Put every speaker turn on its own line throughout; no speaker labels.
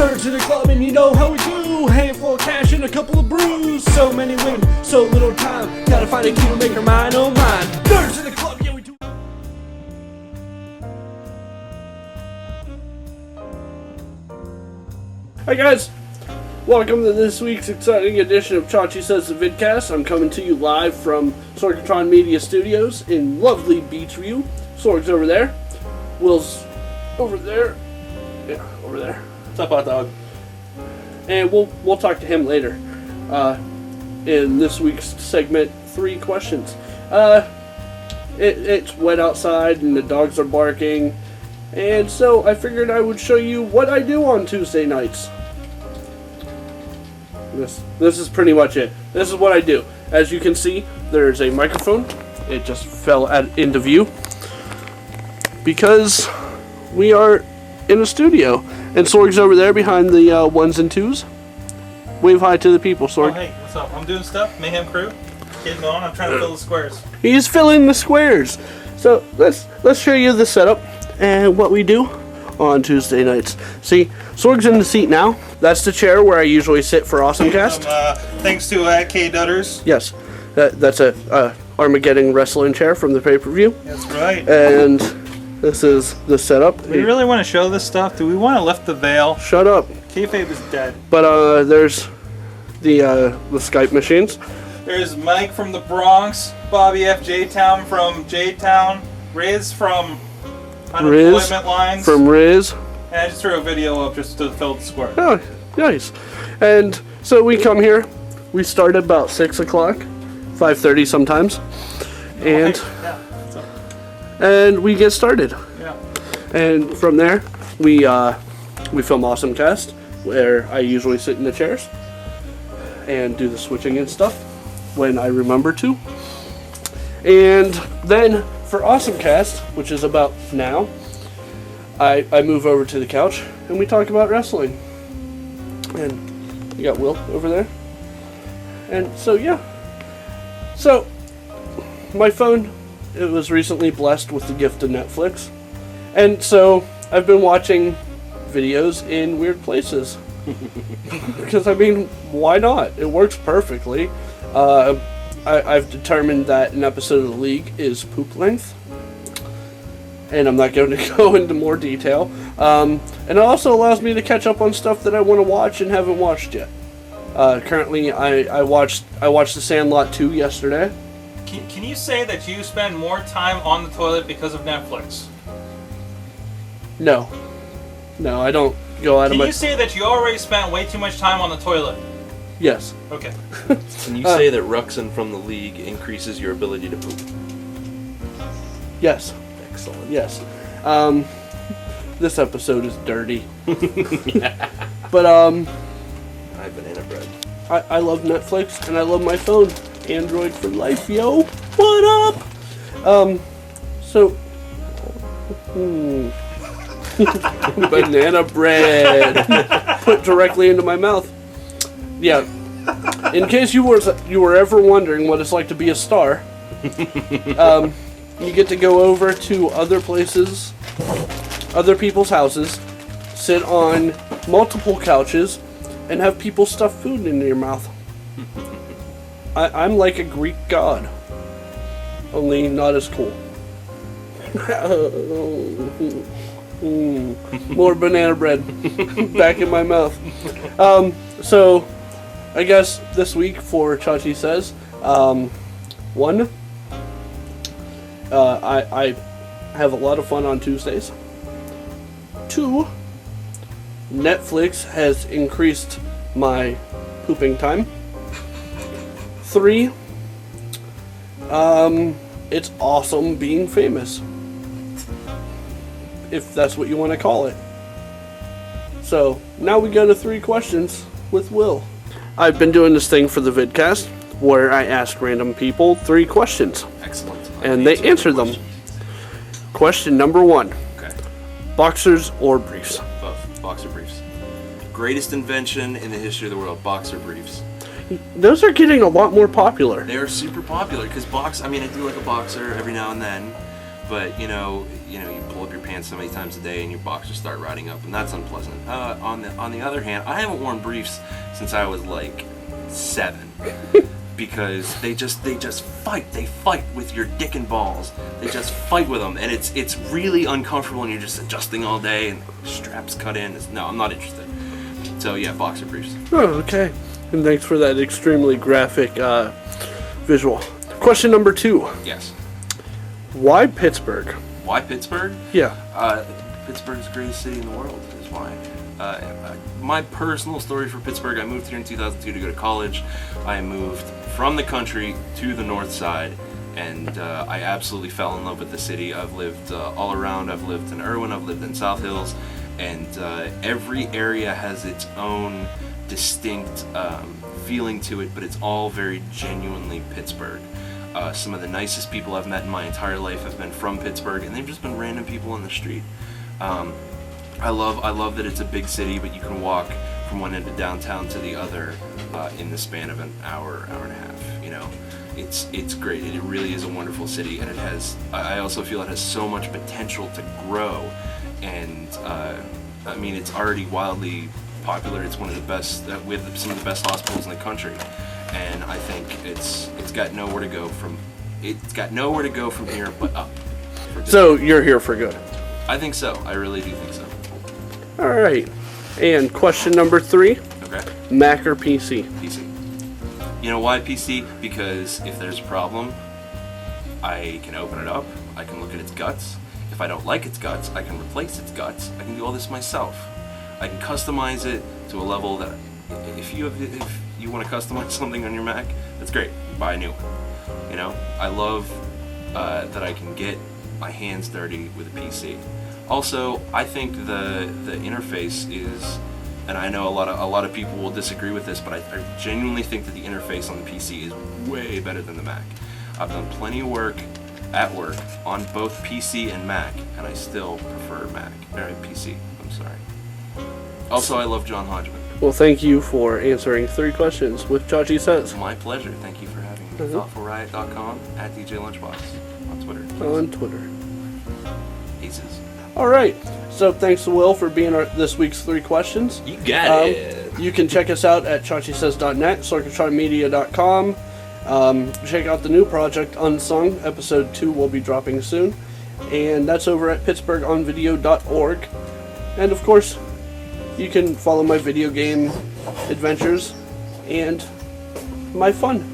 Nerds in the club and you know how we do. Handful of cash and a couple of brews. So many women, so little time. Gotta find a key to make her mine, oh mine. Nerds in the club, yeah we do. Hi guys, welcome to this week's exciting edition of Chachi Says the Vidcast. I'm coming to you live from Sorgatron Media Studios in lovely Beachview. Sorg's over there. Will's over there. Yeah, over there. What's up, hot dog? And we'll talk to him later. In this week's segment, 3 questions. It's wet outside and the dogs are barking, and so I figured I would show you what I do on Tuesday nights. This is pretty much it. This is what I do. As you can see, there's a microphone. It just fell into view because we are in a studio, and Sorg's over there behind the ones and twos. Wave hi to the people, Sorg.
Oh, hey, what's up? I'm doing stuff. Mayhem crew. Getting on. I'm trying to fill the squares.
He's filling the squares. So let's show you the setup and what we do on Tuesday nights. See, Sorg's in the seat now. That's the chair where I usually sit for AwesomeCast.
Thanks to K Dutters.
Yes, that's a Armageddon wrestling chair from the pay-per-view.
That's right.
And this is the setup.
We really want to show this stuff. Do we want to lift the veil?
Shut up.
Kayfabe is dead.
But there's the Skype machines.
There's Mike from the Bronx, Bobby F. J-Town from J-Town, Riz from Unemployment Lines.
From Riz.
And I just threw a video up just to fill the square.
Oh, nice. And so we come here. We start at about 6 o'clock, 5:30 sometimes. And and we get started.
Yeah.
And from there, we film AwesomeCast, where I usually sit in the chairs and do the switching and stuff when I remember to. And then for AwesomeCast, which is about now, I move over to the couch and we talk about wrestling. And you got Will over there. And so yeah. So my phone, it was recently blessed with the gift of Netflix. And so I've been watching videos in weird places. Because I mean, why not? It works perfectly. I've determined that an episode of The League is poop length. And I'm not going to go into more detail. And it also allows me to catch up on stuff that I want to watch and haven't watched yet. Currently, I watched The Sandlot 2 yesterday.
Can you say that you spend more time on the toilet because of Netflix?
No, I don't go out of my...
Can you say that you already spent way too much time on the toilet?
Yes.
Okay.
Can you say that Ruxin from the League increases your ability to poop?
Yes.
Excellent.
Yes. This episode is dirty.
Yeah.
But
I have banana bread.
I love Netflix and I love my phone. Android for life, yo. What up? So banana bread put directly into my mouth. Yeah. In case you were ever wondering what it's like to be a star, you get to go over to other places, other people's houses, sit on multiple couches, and have people stuff food into your mouth. I'm like a Greek god, only not as cool. More banana bread back in my mouth. So I guess this week for Chachi Says, one, I have a lot of fun on Tuesdays. 2, Netflix has increased my pooping time. 3, it's awesome being famous, if that's what you want to call it. So now we go to 3 questions with Will. I've been doing this thing for the vidcast where I ask random people 3 questions.
Excellent.
And they answer them. Question number 1.
Okay.
Boxers or briefs?
Both. Boxer briefs. Greatest invention in the history of the world. Boxer briefs.
Those are getting a lot more popular.
They're super popular because I do like a boxer every now and then, but you pull up your pants pants so many times a day and your boxers start riding up, and that's unpleasant. On the other hand, I haven't worn briefs since I was like 7. Because they just fight. They fight with your dick and balls. They just fight with them, and it's really uncomfortable, and you're just adjusting all day, and straps cut in. No, I'm not interested. So yeah, boxer briefs.
Oh, okay. And thanks for that extremely graphic visual. Question number 2.
Yes.
Why Pittsburgh?
Why Pittsburgh?
Yeah.
Pittsburgh's the greatest city in the world is why. My personal story for Pittsburgh, I moved here in 2002 to go to college. I moved from the country to the north side, and I absolutely fell in love with the city. I've lived all around. I've lived in Irwin, I've lived in South Hills, and every area has its own distinct feeling to it, but it's all very genuinely Pittsburgh. Some of the nicest people I've met in my entire life have been from Pittsburgh, and they've just been random people on the street. I love that it's a big city, but you can walk from one end of downtown to the other in the span of an hour and a half. You know, it's great. It really is a wonderful city, and it has. I also feel it has so much potential to grow, and I mean, it's already wildly popular. It's one of the best. We have some of the best hospitals in the country, and I think it's got nowhere to go from. It's got nowhere to go from here but up.
So you're here for good.
I think so. I really do think so.
All right. And question number 3.
Okay.
Mac or PC?
PC. You know why PC? Because if there's a problem, I can open it up. I can look at its guts. If I don't like its guts, I can replace its guts. I can do all this myself. I can customize it to a level that if you want to customize something on your Mac, that's great. Buy a new one. You know, I love that I can get my hands dirty with a PC. Also, I think the interface is, and I know a lot of people will disagree with this, but I genuinely think that the interface on the PC is way better than the Mac. I've done plenty of work at work on both PC and Mac, and I still prefer PC. I'm sorry. Also, I love John Hodgman.
Well, thank you for answering 3 questions with Chachi Says.
My pleasure. Thank you for having me. ThoughtfulRiot.com, at DJlunchbox on Twitter.
On Twitter.
Aces.
All right. So thanks to Will for being this week's 3 questions.
You got it.
You can check us out at chachisays.net, sorgatronmedia.com. Check out the new project, Unsung. Episode 2 will be dropping soon. And that's over at pittsburghonvideo.org. And of course, you can follow my video game adventures and my fun.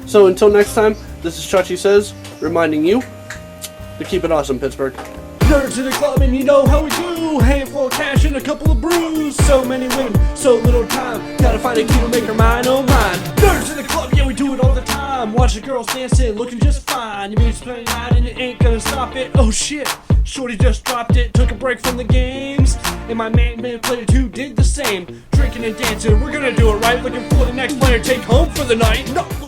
So until next time, this is Chachi Says, reminding you to keep it awesome, Pittsburgh. Nerds to the club and you know how we do. Handful of cash and a couple of brews. So many women, so little time. Gotta find a key to make her mine, oh mine. Nerds to the club, yeah we do it all the time. Watch the girls dancing, looking just fine. Your music's playing loud and it ain't gonna stop it. Oh shit, shorty just dropped it. Took a break from the games. And my man player 2 did the same. Drinking and dancing, we're gonna do it right. Looking for the next player, take home for the night. No.